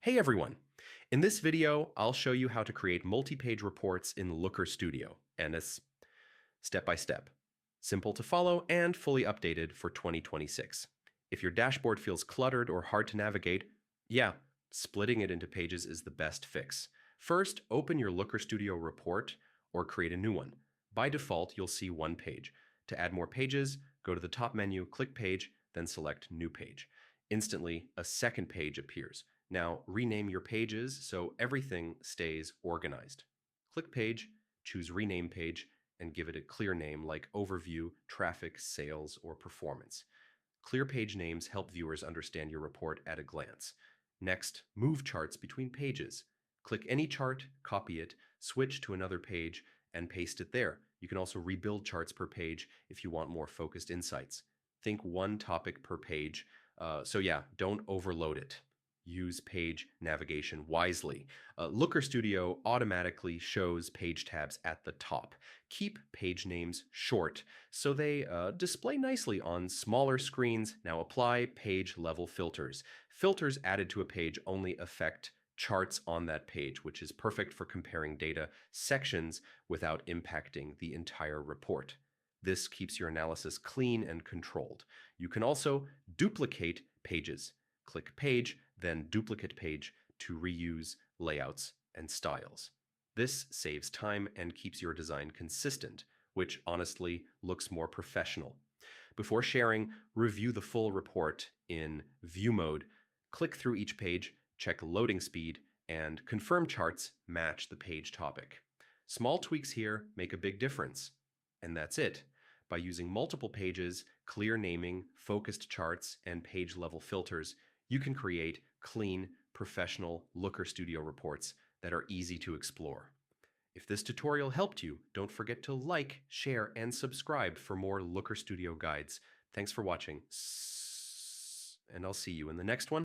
Hey everyone! In this video, I'll show you how to create multi-page reports in Looker Studio, and it's step by step. Simple to follow and fully updated for 2026. If your dashboard feels cluttered or hard to navigate, yeah, splitting it into pages is the best fix. First, open your Looker Studio report or create a new one. By default, you'll see one page. To add more pages, go to the top menu, click Page, then select New Page. Instantly, a second page appears. Now, rename your pages so everything stays organized. Click Page, choose Rename Page, and give it a clear name like Overview, Traffic, Sales, or Performance. Clear page names help viewers understand your report at a glance. Next, move charts between pages. Click any chart, copy it, switch to another page, and paste it there. You can also rebuild charts per page if you want more focused insights. Think one topic per page, don't overload it. Use page navigation wisely. Looker Studio automatically shows page tabs at the top. Keep page names short so they display nicely on smaller screens. Now apply page level filters. Filters added to a page only affect charts on that page, which is perfect for comparing data sections without impacting the entire report. This keeps your analysis clean and controlled. You can also duplicate pages. Click Page, then Duplicate Page to reuse layouts and styles. This saves time and keeps your design consistent, which honestly looks more professional. Before sharing, review the full report in View mode. Click through each page, check loading speed, and confirm charts match the page topic. Small tweaks here make a big difference. And that's it. By using multiple pages, clear naming, focused charts, and page level filters, you can create clean, professional Looker Studio reports that are easy to explore. If this tutorial helped you, don't forget to like, share, and subscribe for more Looker Studio guides. Thanks for watching, and I'll see you in the next one.